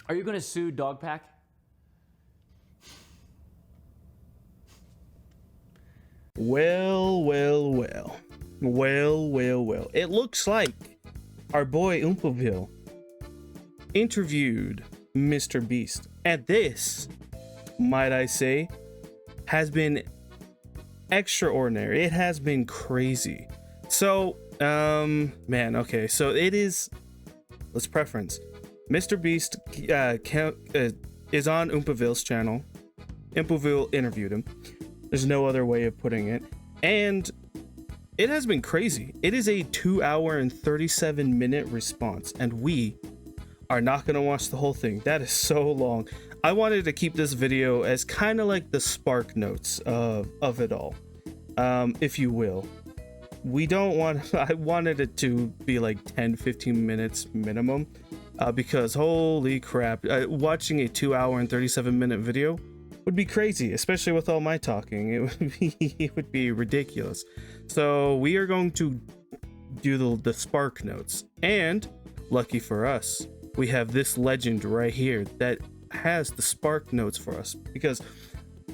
Are you going to sue Dogpack? Well. It looks like our boy oompaville interviewed MrBeast, and this, might I say, has been extraordinary. It has been crazy. So, man, okay, so it is, let's preference. MrBeast is on oompaville's channel. oompaville interviewed him. There's no other way of putting it. And it has been crazy. It is a 2 hour and 37-minute response, and we are not going to watch the whole thing. That is so long. I wanted to keep this video as kind of like the spark notes of it all, if you will. We don't want, I wanted it to be like 10-15 minutes minimum, because holy crap, watching a 2 hour and 37-minute video would be crazy, especially with all my talking. It would be ridiculous. So we are going to do the spark notes, and lucky for us, we have this legend right here that has the spark notes for us, because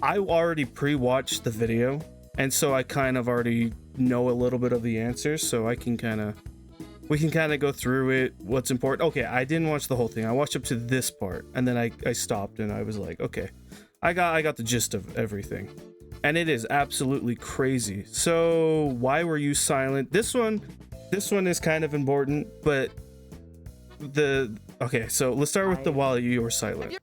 I already pre-watched the video, and so I kind of already know a little bit of the answers, so we can kind of go through it, what's important. Okay, I didn't watch the whole thing. I watched up to this part, and then I stopped, and I was like, okay, I got the gist of everything. And it is absolutely crazy. So why were you silent? This one is kind of important, but okay, so let's start with while you were silent.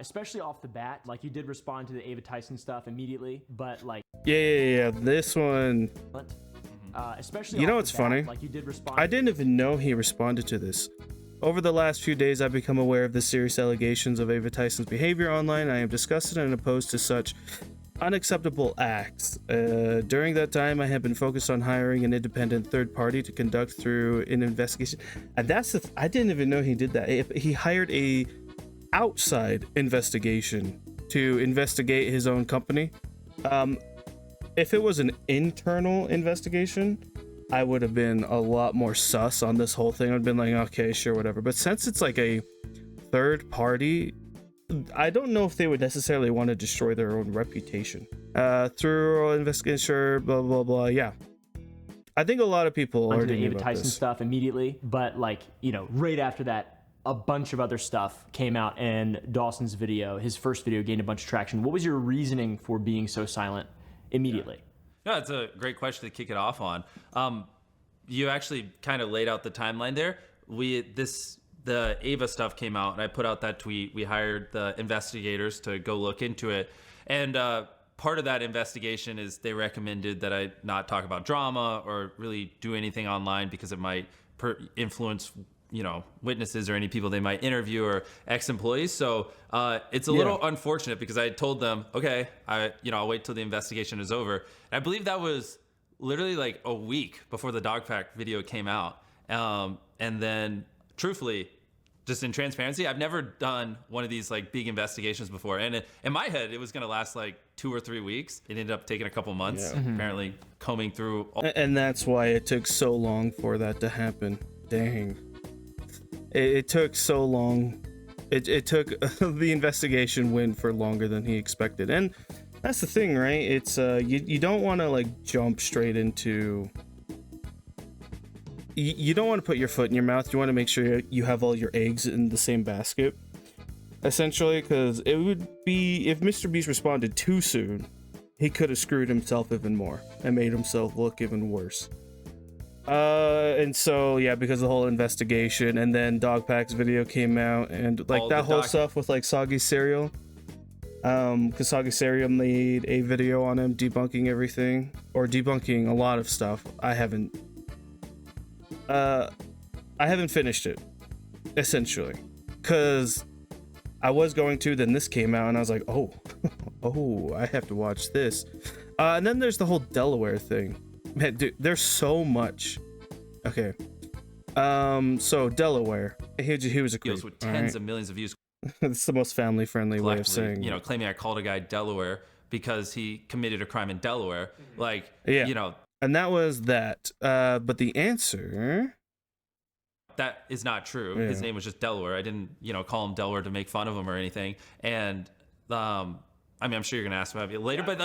Especially off the bat, like you did respond to the Ava Tyson stuff immediately, but like yeah, this one, especially, you know off what's the bat, funny, like you did respond. I didn't even know he responded to this. Over the last few days, I've become aware of the serious allegations of Ava Tyson's behavior online. I am disgusted and opposed to such unacceptable acts. During that time, I have been focused on hiring an independent third party to conduct through an investigation. And that's I didn't even know he did that. He hired a outside investigation to investigate his own company. If it was an internal investigation, I would have been a lot more sus on this whole thing. I'd been like, okay, sure, whatever. But since it's like a third party, I don't know if they would necessarily want to destroy their own reputation through investigation, sure, blah blah blah. Yeah, I think a lot of people already knew about Tyson this stuff immediately, but like, you know, right after that, a bunch of other stuff came out, and Dawson's video, his first video, gained a bunch of traction. What was your reasoning for being so silent immediately? Yeah, it's a great question to kick it off on. You actually kind of laid out the timeline there. The Ava stuff came out, and I put out that tweet. We hired the investigators to go look into it, and part of that investigation is they recommended that I not talk about drama or really do anything online because it might influence, you know, witnesses or any people they might interview or ex-employees. So it's a little unfortunate because I told them, okay, I'll wait till the investigation is over. And I believe that was literally like a week before the Dogpack video came out. And then truthfully, just in transparency, I've never done one of these like big investigations before. And in my head, it was going to last like 2 or 3 weeks. It ended up taking a couple months, apparently combing through. And that's why it took so long for that to happen. Dang. It took so long. It took the investigation went for longer than he expected. And that's the thing, right? It's you don't want to like jump straight into, you don't want to put your foot in your mouth. You want to make sure you have all your eggs in the same basket, essentially, because it would be, if MrBeast responded too soon, he could have screwed himself even more and made himself look even worse. And so yeah, because of the whole investigation, and then Dogpack's video came out, and like that whole stuff with like Soggy Cereal, because Soggy Cereal made a video on him debunking everything, or debunking a lot of stuff. I haven't finished it, essentially, because I was going to, then this came out and I was like, oh I have to watch this. And then there's the whole Delaware thing. Man, dude, there's so much. Okay. So Delaware, he was a creep, with tens of millions of views. It's the most family-friendly way of saying, you know, claiming I called a guy Delaware because he committed a crime in Delaware. Like, yeah. you know. And that was that. But the answer, that is not true. Yeah. His name was just Delaware. I didn't, call him Delaware to make fun of him or anything. And I mean, I'm sure you're gonna ask about it later, but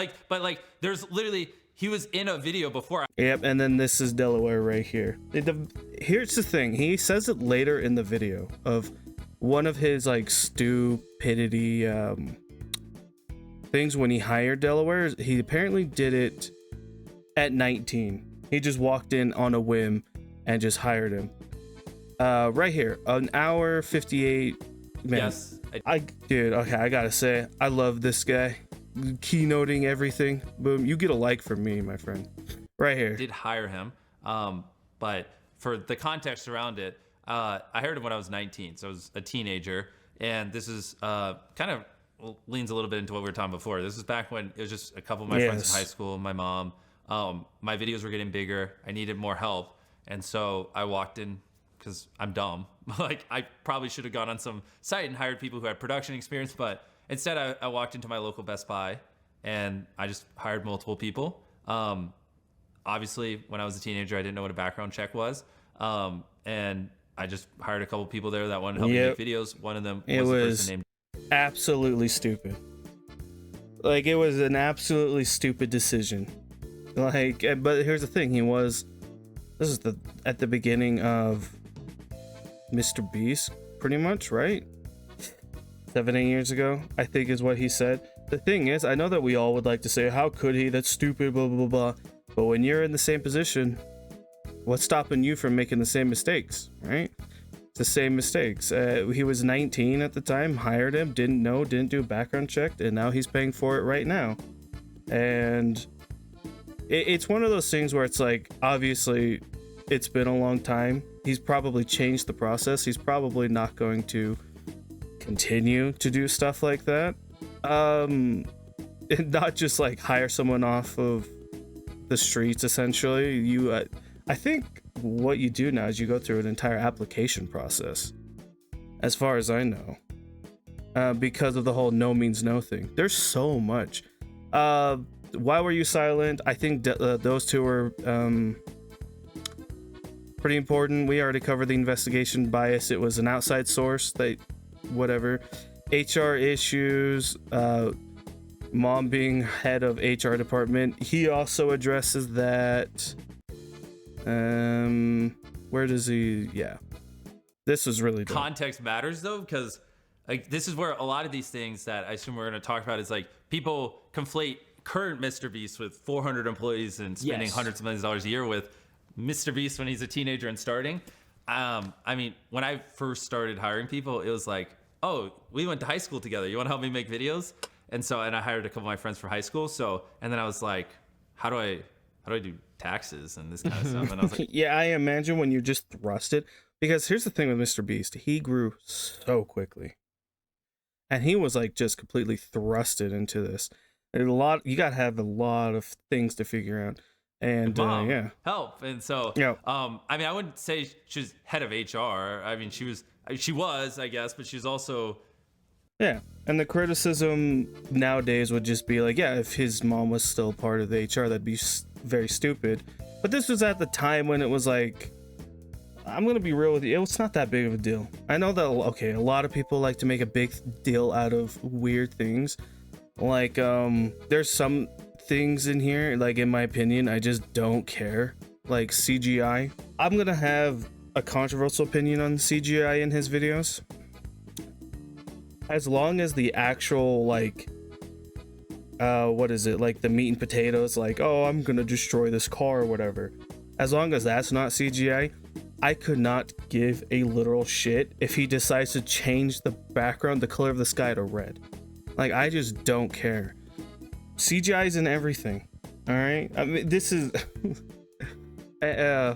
there's literally, he was in a video before. Yep, and then this is Delaware right here. Here's the thing. He says it later in the video of one of his like stupidity things when he hired Delaware. He apparently did it at 19. He just walked in on a whim and just hired him. Right here, an hour 58 minutes. Yes. Dude, okay, I gotta say, I love this guy. Keynoting everything. Boom, you get a like from me, my friend. Right here. Did hire him, but for the context around it, I heard him when I was 19, so I was a teenager, and this is kind of leans a little bit into what we were talking before. This is back when it was just a couple of my friends in high school, my mom. My videos were getting bigger. I needed more help, and so I walked in because I'm dumb. Like, I probably should have gone on some site and hired people who had production experience, but instead I walked into my local Best Buy and I just hired multiple people. Obviously, when I was a teenager, I didn't know what a background check was, and I just hired a couple people there that wanted to help me make videos. One of them was a person named. Absolutely stupid. Like, it was an absolutely stupid decision. Like, but here's the thing. This is at the beginning of MrBeast, pretty much, right? 7-8 years ago, I think is what he said. The thing is, I know that we all would like to say, how could he? That's stupid, blah, blah, blah. But when you're in the same position, what's stopping you from making the same mistakes, right? It's the same mistakes. He was 19 at the time, hired him, didn't do a background check, and now he's paying for it right now. And it's one of those things where it's like, obviously, it's been a long time. He's probably changed the process. He's probably not going to continue to do stuff like that. And not just like hire someone off of the streets, essentially. I think what you do now is you go through an entire application process, as far as I know, because of the whole no means no thing. There's so much. Why were you silent? I think those two were pretty important. We already covered the investigation bias. It was an outside source. Whatever. HR issues. Mom being head of HR department. He also addresses that. Where does he? Yeah. This was really dope. Context matters though, because like this is where a lot of these things that I assume we're going to talk about is like people conflate current MrBeast with 400 employees and spending hundreds of millions of dollars a year with MrBeast when he's a teenager and starting. I mean, when I first started hiring people, it was like, oh, we went to high school together. You want to help me make videos? And I hired a couple of my friends from high school. And then I was like, how do I do taxes and this kind of stuff? And I was like, yeah, I imagine when you're just thrusted, because here's the thing with MrBeast, he grew so quickly, and he was like just completely thrusted into this. There's you gotta have a lot of things to figure out, and Mom, help. And I mean, I wouldn't say she's head of HR. I mean, she was, I guess, but she's also. Yeah, and the criticism nowadays would just be like, yeah, if his mom was still part of the HR, that'd be very stupid. But this was at the time when it was like, I'm gonna be real with you, it's not that big of a deal. I know that, okay, a lot of people like to make a big deal out of weird things. Like, there's some things in here, like, in my opinion, I just don't care. Like CGI. I'm gonna have a controversial opinion on CGI in his videos. As long as the actual, like, what is it, like the meat and potatoes, like, oh, I'm gonna destroy this car or whatever, as long as that's not CGI, I could not give a literal shit if he decides to change the background, the color of the sky, to red. Like, I just don't care. CGI's in everything, all right? I mean, this is a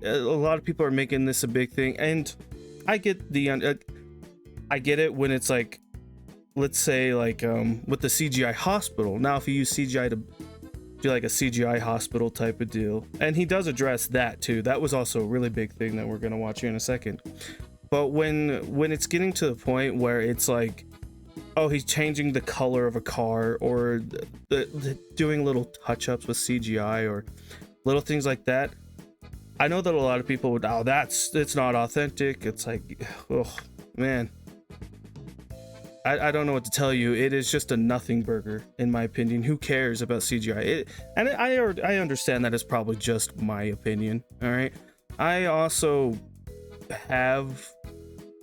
lot of people are making this a big thing, and I get I get it when it's like, let's say like with the CGI hospital. Now, if you use CGI to do like a CGI hospital type of deal, and he does address that too. That was also a really big thing that we're gonna watch here in a second. But when it's getting to the point where it's like, oh, he's changing the color of a car, or doing little touch-ups with CGI or little things like that, I know that a lot of people would, oh, it's not authentic. It's like, oh man, I don't know what to tell you. It is just a nothing burger, in my opinion. Who cares about CGI? I understand that it's probably just my opinion. All right. I also have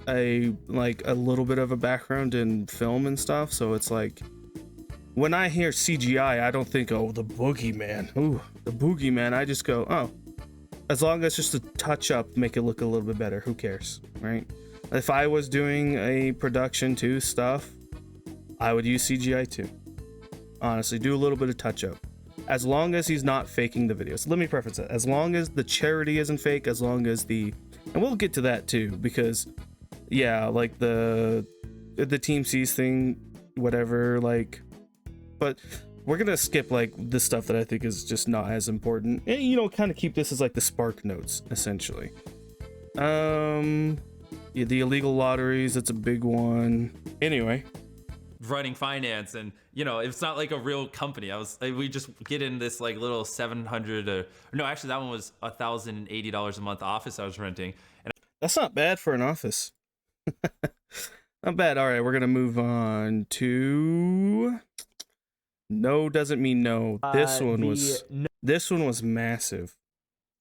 a little bit of a background in film and stuff, so it's like when I hear CGI, I don't think, oh, the boogeyman. Ooh, the boogeyman. I just go, oh, as long as just a touch up, make it look a little bit better. Who cares, right? If I was doing a production too stuff, I would use CGI too. Honestly, do a little bit of touch up. As long as he's not faking the videos. Let me preface it. As long as the charity isn't fake, as long as and we'll get to that too, because yeah, like the Team C's thing, whatever, like, but we're gonna skip like the stuff that I think is just not as important, and you know, kind of keep this as like the spark notes essentially. Yeah, the illegal lotteries, that's a big one. Anyway, running finance, and you know, it's not like a real company. We just get in this like little 700 or no, actually that one was $1,080 a month office I was renting, and that's not bad for an office. Not bad. All right, we're gonna move on to no doesn't mean no. This one was massive.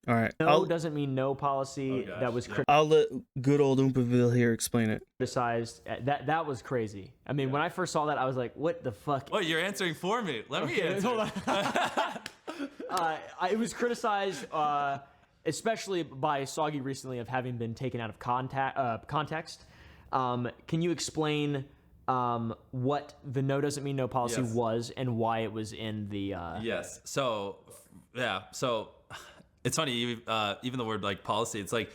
All right, No doesn't mean no policy. That was I'll let good old oompaville here explain it. criticized. That was crazy. I mean, when I first saw that, I was like, "What the fuck?" oh, you're answering for me. Let me answer. Hold on. It was criticized, especially by Soggy recently, of having been taken out of context. Can you explain what the no doesn't mean no policy was and why it was in the? Yes. So yeah. So. It's funny, even the word like policy, it's like,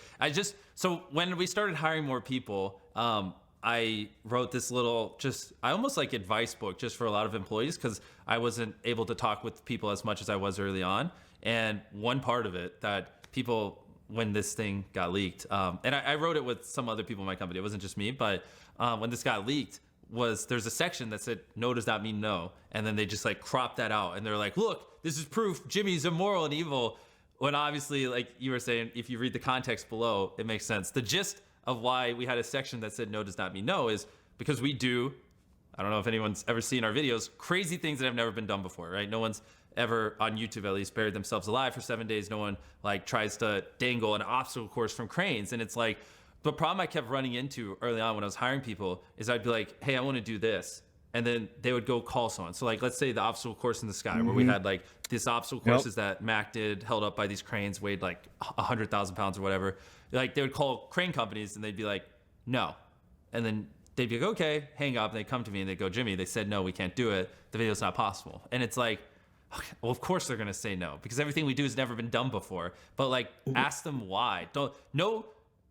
so when we started hiring more people, I wrote this little, I almost like advice book just for a lot of employees, because I wasn't able to talk with people as much as I was early on. And one part of it that people, when this thing got leaked, and I wrote it with some other people in my company, it wasn't just me, but when this got leaked, there's a section that said no does not mean no. And then they just like cropped that out. And they're like, look, this is proof Jimmy's immoral and evil. When obviously, like you were saying, if you read the context below, it makes sense. The gist of why we had a section that said no does not mean no is because we do, I don't know if anyone's ever seen our videos, crazy things that have never been done before, right? No one's ever, on YouTube at least, buried themselves alive for 7 days. No one like tries to dangle an obstacle course from cranes. And it's like, the problem I kept running into early on when I was hiring people is I'd be like, hey, I want to do this. And then they would go call someone. So like, let's say the obstacle course in the sky, where we had like this obstacle courses that Mac did, held up by these cranes, weighed like 100,000 pounds or whatever. Like they would call crane companies and they'd be like, no. And then they'd be like, okay, hang up. And they'd come to me and they'd go, Jimmy, they said, no, we can't do it. The video's not possible. And it's like, okay, well, of course they're going to say no, because everything we do has never been done before. But like, ask them why.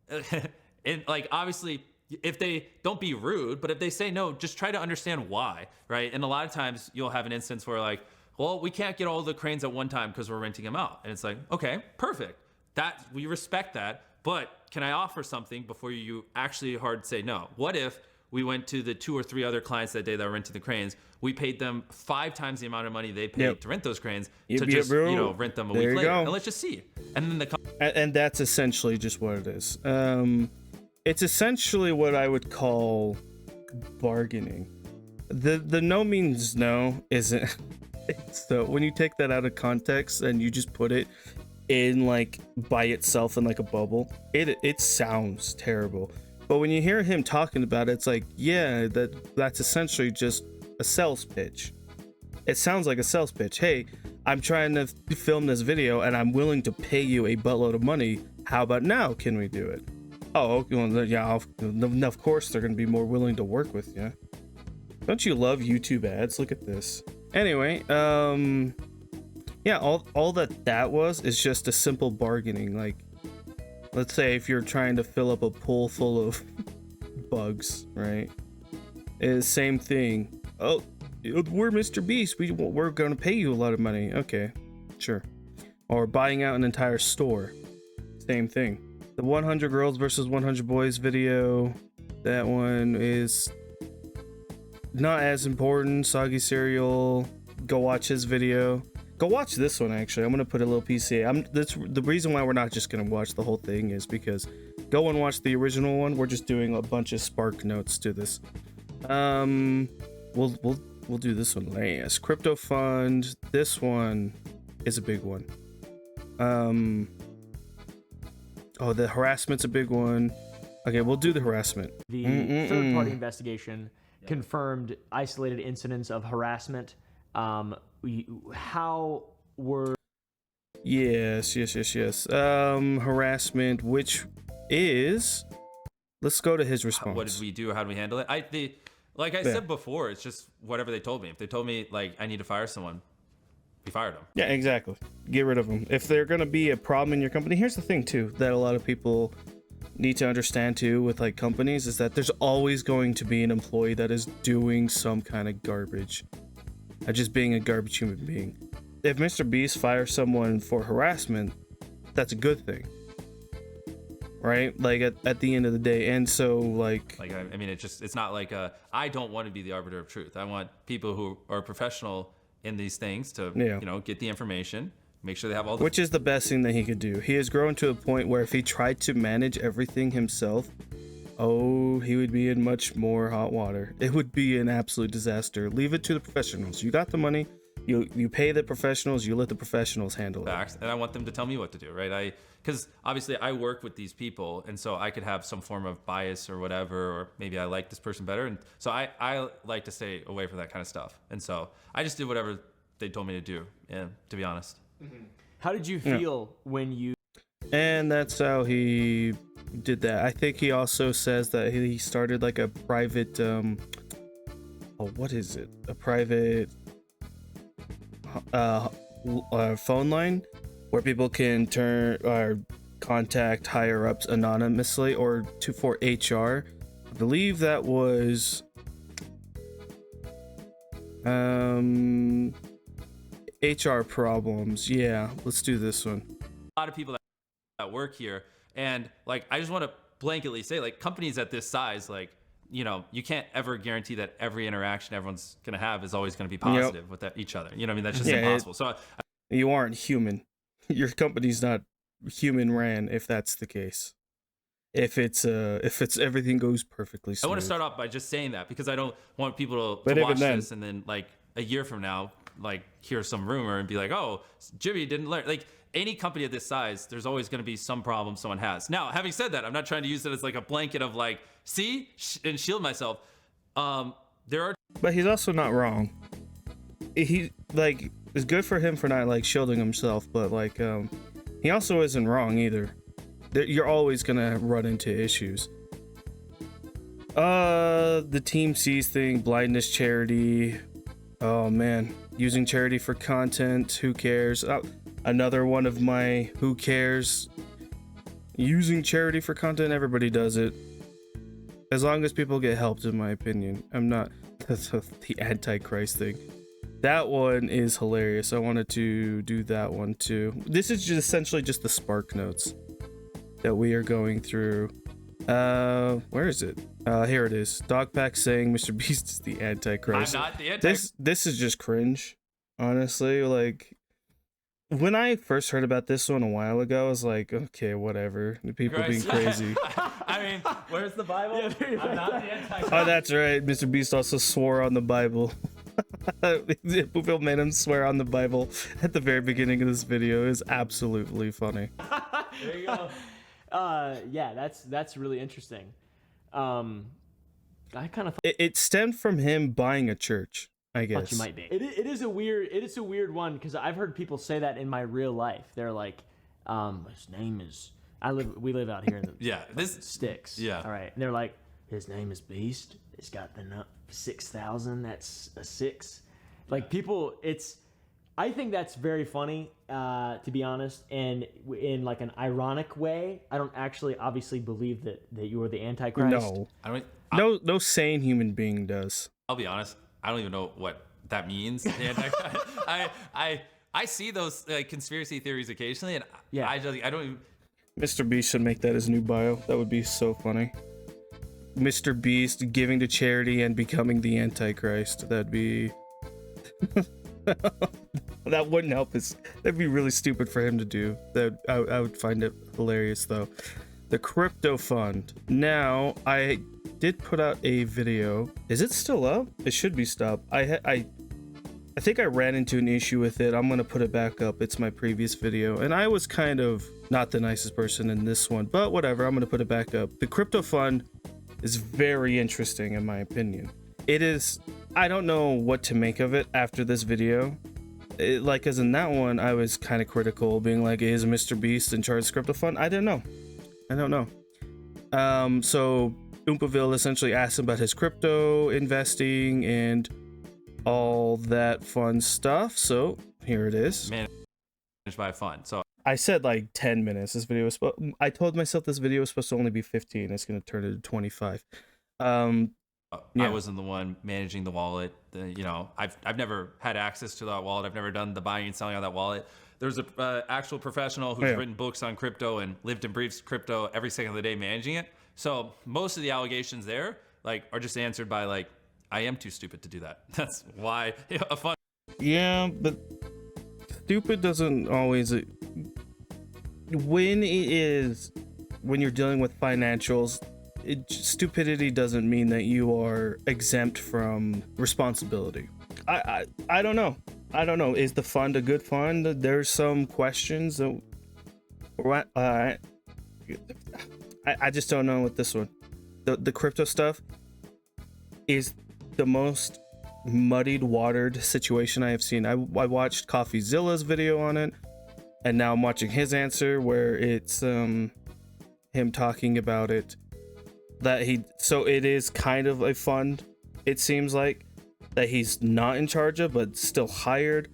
And like, obviously, if they don't be rude, but if they say no, just try to understand why, right? And a lot of times you'll have an instance where like, well, we can't get all the cranes at one time because we're renting them out. And it's like, okay, perfect. That we respect that, but can I offer something before you actually hard say no? What if we went to the 2 or 3 other clients that day that were renting the cranes? We paid them 5 times the amount of money they paid to rent those cranes to just rent them a week later. And let's just see. And then and that's essentially just what it is. It's essentially what I would call bargaining. The no means no isn't. So when you take that out of context and you just put it in like by itself in like a bubble, it sounds terrible. But when you hear him talking about it, it's like, yeah, that's essentially just a sales pitch. It sounds like a sales pitch. Hey, I'm trying to film this video and I'm willing to pay you a buttload of money. How about now? Can we do it? Oh, well, yeah, of course they're going to be more willing to work with you. Don't you love YouTube ads? Look at this. Anyway, yeah, all that was is just a simple bargaining. Like, let's say if you're trying to fill up a pool full of bugs, right? It's same thing. Oh, we're MrBeast. We're going to pay you a lot of money. Okay, sure. Or buying out an entire store. Same thing. The 100 girls versus 100 boys video, that one is not as important. Soggy Cereal, go watch his video. Go watch this one. Actually, I'm gonna put a little PCA. That's the reason why we're not just gonna watch the whole thing is because go and watch the original one. We're just doing a bunch of spark notes to this. We'll do this one last. Crypto fund. This one is a big one. Oh, the harassment's a big one. Okay, we'll do the harassment. The third-party investigation confirmed isolated incidents of harassment. How were... Yes. Harassment, which is... Let's go to his response. What did we do? How did we handle it? Like I said before, it's just whatever they told me. If they told me, like, I need to fire someone, we fired them. Yeah, exactly. Get rid of them. If they're going to be a problem in your company, here's the thing, too, that a lot of people need to understand, too, with, like, companies, is that there's always going to be an employee that is doing some kind of garbage. Just being a garbage human being. If MrBeast fires someone for harassment, that's a good thing. Right? Like, at the end of the day. And so, like... I mean, it's not like I don't want to be the arbiter of truth. I want people who are professional in these things to, you know, get the information, make sure they have all the... Which is the best thing that he could do. He has grown to a point where if he tried to manage everything himself, oh, he would be in much more hot water. It would be an absolute disaster. Leave it to the professionals. You got the money. You pay the professionals. You let the professionals handle it. Facts, and I want them to tell me what to do, right? Because obviously I work with these people, and so I could have some form of bias or whatever, or maybe I like this person better, and so I like to stay away from that kind of stuff. And so I just did whatever they told me to do, to be honest. How did you feel when you... And that's how he did that. I think he also says that he started like a private what is it? A private phone line where people can turn or contact higher ups anonymously or for HR. I believe that was HR problems. Yeah, let's do this one. A lot of people that work here, and like I just want to blanketly say, like, companies at this size, like, you know, you can't ever guarantee that every interaction everyone's gonna have is always gonna be positive with each other. You know what I mean? That's just impossible. So you aren't human. Your company's not human ran if that's the case. If it's everything goes perfectly smooth. I want to start off by just saying that because I don't want people to watch this and then like a year from now, like hear some rumor and be like, oh, Jimmy didn't learn. Like, any company of this size, there's always going to be some problem someone has. Now, having said that, I'm not trying to use it as like a blanket of like, see, and shield myself. There are... But he's also not wrong. He, like, it's good for him for not like shielding himself, but like, he also isn't wrong either. You're always going to run into issues. The Team C's thing, blindness charity. Oh man, using charity for content, who cares? Another one of my who cares. Using charity for content, everybody does it. As long as people get helped, in my opinion. I'm not... That's the Antichrist thing. That one is hilarious. I wanted to do that one too. This is just essentially just the spark notes that we are going through. Where is it? Here it is. Dogpack saying MrBeast is the Antichrist. I'm not the Antichrist. This is just cringe. Honestly, like... When I first heard about this one a while ago, I was like, okay, whatever. People being crazy. I mean, where's the Bible? I'm not the Antichrist. Oh, that's right. MrBeast also swore on the Bible. oompaville made him swear on the Bible at the very beginning of this video. It is absolutely funny. There you go. Yeah, that's really interesting. I kind of It stemmed from him buying a church, I guess. thought you might be. It is a weird one because I've heard people say that in my real life. They're like, his name is... we live out here in the sticks. Yeah. All right. And they're like, his name is Beast. It's got the 6,000. That's a 6. Like, people, I think that's very funny, to be honest. And in like an ironic way, I don't actually obviously believe that you are the Antichrist. No. No sane human being does. I'll be honest. I don't even know what that means. I see those conspiracy theories occasionally, and I don't even... MrBeast should make that his new bio. That would be so funny. MrBeast giving to charity and becoming the Antichrist. That'd be That wouldn't help us. That'd be really stupid for him to do. That I would find it hilarious though. The crypto fund. Now, I did put out a video. Is it still up? It should be stopped. I think I ran into an issue with it. I'm gonna put it back up. It's my previous video, and I was kind of not the nicest person in this one, but whatever. I'm gonna put it back up. The crypto fund is very interesting in my opinion. It is. I don't know what to make of it after this video. Like, as in that one, I was kind of critical, being like, is MrBeast in charge of crypto fund? I don't know. So oompaville essentially asked him about his crypto investing and all that fun stuff. So here it is. Managed by fun. So I said like 10 minutes. This video was I told myself this video was supposed to only be 15. It's going to turn into 25. I wasn't the one managing the wallet. I've never had access to that wallet. I've never done the buying and selling on that wallet. There's a actual professional who's written books on crypto and lived and breathes crypto every second of the day managing it. So most of the allegations there are just answered by I am too stupid to do that. That's why a fun. Yeah, but stupid doesn't always. When you're dealing with financials, stupidity doesn't mean that you are exempt from responsibility. I don't know. Is the fund a good fund? There's some questions. I just don't know with this one. The crypto stuff is the most muddied watered situation I have seen. I watched CoffeeZilla's video on it, and now I'm watching his answer where it's him talking about it. So it is kind of a fund, it seems like, that he's not in charge of but still hired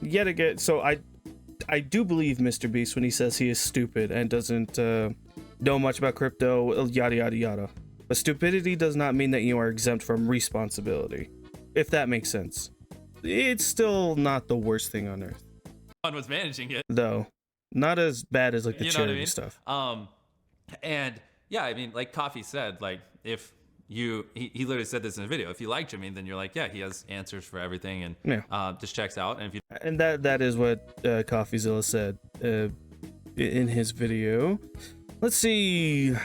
yet again. So I do believe MrBeast when he says he is stupid and doesn't know much about crypto, yada yada yada. But stupidity does not mean that you are exempt from responsibility, if that makes sense. It's still not the worst thing on earth. Fun was managing it, though. Not as bad as the charity stuff. And yeah, I mean, like Coffee said, if he literally said this in a video. If you like Jimmy, then you're like, yeah, he has answers for everything, and just checks out. And if you that is what CoffeeZilla said in his video. Let's see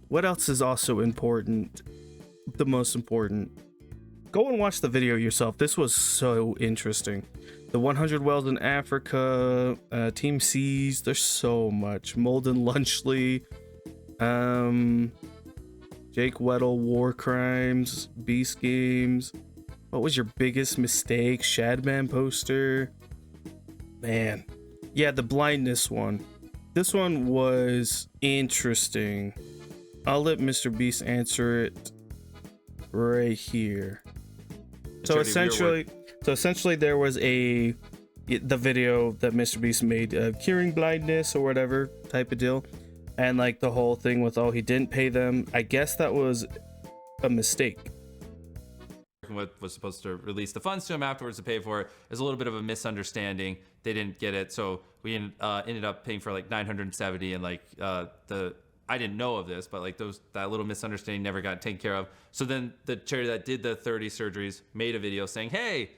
what else is also important. The most important. Go and watch the video yourself. This was so interesting. The 100 wells in Africa, Team C's. There's so much. Molden Lunchley. Jake Weddle, War Crimes, Beast Games. What was your biggest mistake? Shadman poster. Man. Yeah, the blindness one. This one was interesting. I'll let MrBeast answer it right here. So essentially there was the video that MrBeast made of curing blindness or whatever type of deal. And the whole thing with, he didn't pay them. I guess that was a mistake. What was supposed to release the funds to him afterwards to pay for it is a little bit of a misunderstanding. They didn't get it, so we ended up paying for $970, and I didn't know of this, but that little misunderstanding never got taken care of. So then the charity that did the 30 surgeries made a video saying, hey,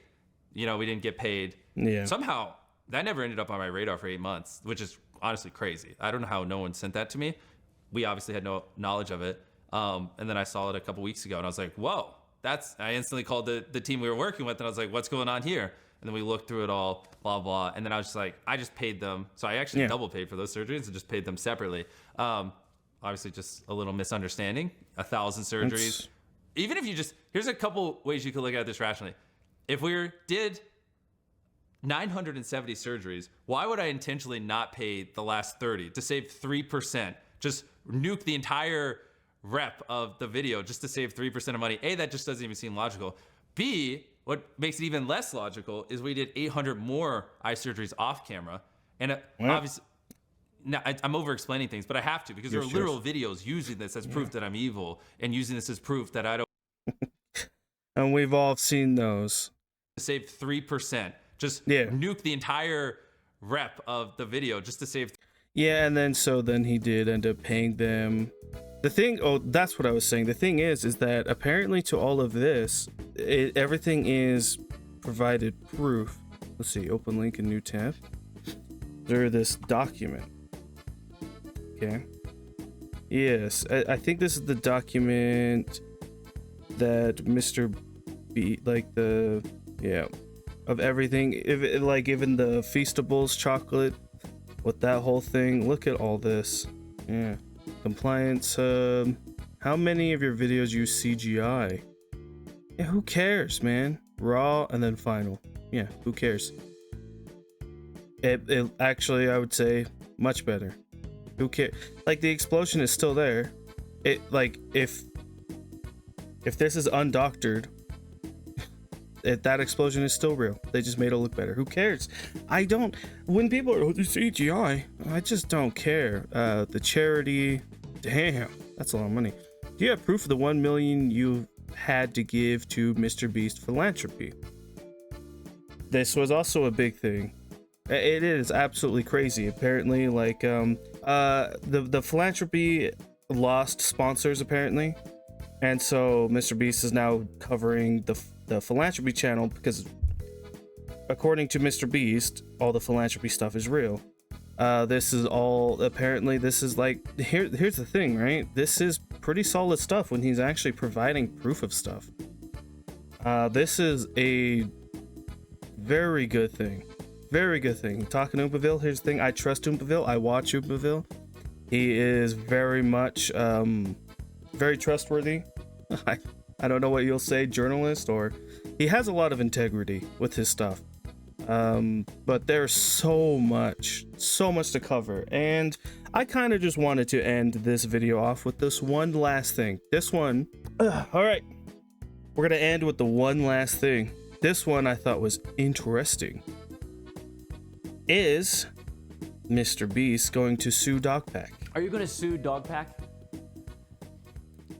we didn't get paid. Yeah. Somehow that never ended up on my radar for 8 months, which is honestly crazy. I don't know how no one sent that to me. We obviously had no knowledge of it. And then I saw it a couple weeks ago, and I was like, whoa, I instantly called the team we were working with, and I was like, what's going on here? And then we looked through it all, blah, blah. And then I was just like, I just paid them. So I actually double paid for those surgeries and just paid them separately. Obviously just a little misunderstanding. 1,000 surgeries. Even if here's a couple ways you could look at this rationally. If we did 970 surgeries, why would I intentionally not pay the last 30 to save 3%? Just nuke the entire rep of the video just to save 3% of money. A, that just doesn't even seem logical. B, what makes it even less logical is we did 800 more eye surgeries off camera. And obviously, now I'm over explaining things, but I have to, because there are literal videos using this as proof that I'm evil, and using this as proof that I don't. And we've all seen those. Save 3%. Just nuke the entire rep of the video just to save. Yeah, and then he did end up paying them. That's what I was saying. The thing is that apparently to all of this, everything is provided proof. Let's see, open link in new tab. There, this document. Okay. Yes, I think this is the document that Mr. B, like the, yeah, of everything. If like even the Feastables chocolate with that whole thing. Look at all this. Yeah. Compliance. How many of your videos use CGI? Yeah, who cares, man? Raw and then final. Yeah, who cares? It actually, I would say, much better. Who cares? Like, the explosion is still there. It, like, if this is undoctored, that explosion is still real. They just made it look better. Who cares? I don't. When people are, oh, the CGI, I just don't care. The charity, damn, that's a lot of money. Do you have proof of the 1 million you had to give to MrBeast Philanthropy? This was also a big thing. It is absolutely crazy. Apparently, like, the philanthropy lost sponsors apparently, and so MrBeast is now covering the philanthropy channel because, according to MrBeast, all the philanthropy stuff is real. This is all, apparently this is like, here's the thing, right? This is pretty solid stuff when he's actually providing proof of stuff. This is a very good thing. Very good thing. Talking oompaville, here's the thing. I trust oompaville. I watch oompaville. He is very much very trustworthy. I don't know what you'll say, journalist, or he has a lot of integrity with his stuff. But there's so much to cover, and I kind of just wanted to end this video off with this one last thing. This one, all right, we're gonna end with the one last thing. This one I thought was interesting. Is MrBeast going to sue Dogpack? Are you going to sue Dogpack?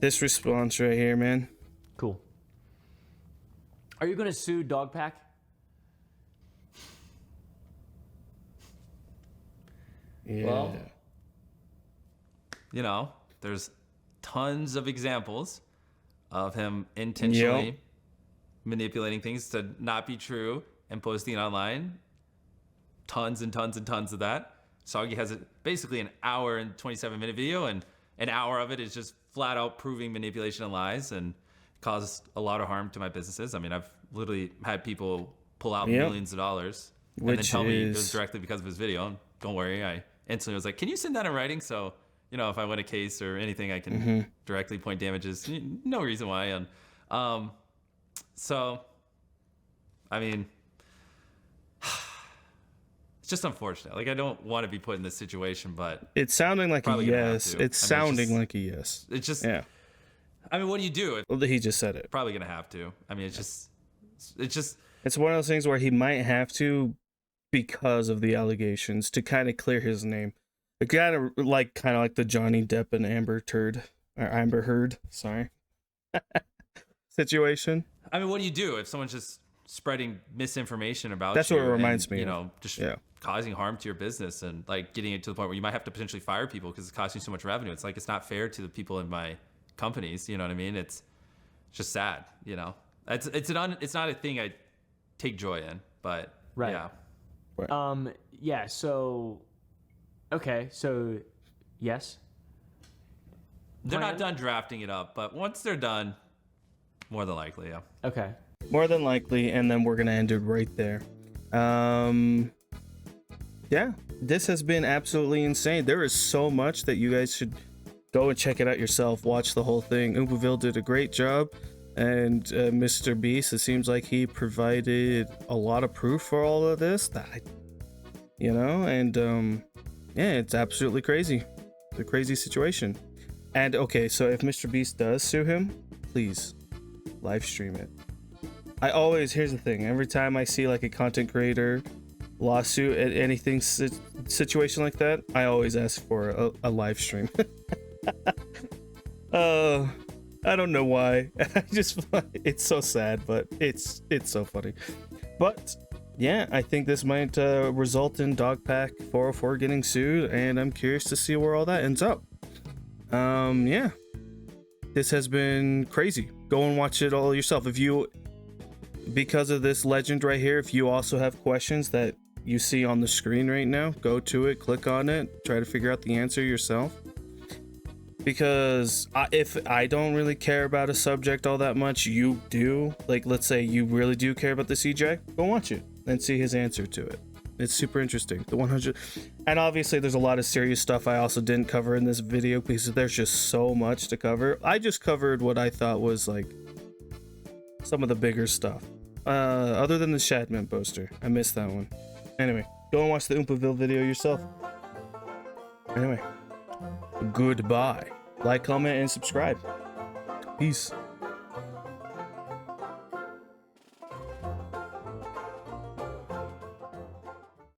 This response right here, man. Cool. Are you going to sue Dogpack? Yeah. Well, you know, there's tons of examples of him intentionally manipulating things to not be true and posting it online. Tons and tons and tons of that. Soggy has basically an hour and 27-minute video, and an hour of it is just flat out proving manipulation and lies, and caused a lot of harm to my businesses. I mean, I've literally had people pull out millions of dollars and then tell me it was directly because of his video. And don't worry, I instantly was like, can you send that in writing? So, you know, if I win a case or anything, I can directly point damages. No reason why. And so, I mean, just unfortunate. Like, I don't want to be put in this situation, but it's sounding like a yes. It's sounding like a yes. It's just, yeah. I mean, what do you do? Well, he just said it. Probably gonna have to. I mean, it's one of those things where he might have to, because of the allegations, to kind of clear his name. Kind of like the Johnny Depp and Amber Heard, sorry, situation. I mean, what do you do if someone's just spreading misinformation about That's you? what it reminds me. You know, just causing harm to your business and like getting it to the point where you might have to potentially fire people because it's costing you so much revenue. It's like, it's not fair to the people in my companies. You know what I mean? It's just sad. You know, it's not a thing I take joy in, but yeah. Right. Yeah. So, okay. So, yes. They're not done drafting it up, but once they're done, more than likely, yeah. Okay. More than likely, and then we're gonna end it right there. Yeah, this has been absolutely insane. There is so much that you guys should go and check it out yourself. Watch the whole thing. Oompaville did a great job, and MrBeast, it seems like he provided a lot of proof for all of this. And yeah, it's absolutely crazy. It's a crazy situation. And okay, so if MrBeast does sue him, please live stream it. Here's the thing, every time I see like a content creator lawsuit at anything situation like that, I always ask for a live stream. I don't know why. It's so sad, but it's so funny. But yeah, I think this might result in Dogpack 404 getting sued, and I'm curious to see where all that ends up. Yeah, this has been crazy. Go and watch it all yourself. If you because of this legend right here, if you also have questions that you see on the screen right now, go to it, click on it, try to figure out the answer yourself. Because if I don't really care about a subject all that much, you do. Like, let's say you really do care about the CJ, go watch it and see his answer to it. It's super interesting. The 100, and obviously there's a lot of serious stuff I also didn't cover in this video because there's just so much to cover. I just covered what I thought was like some of the bigger stuff. Other than the Shadman poster, I missed that one. Anyway, go and watch the oompaville video yourself. Anyway, goodbye. Like, comment, and subscribe. Peace.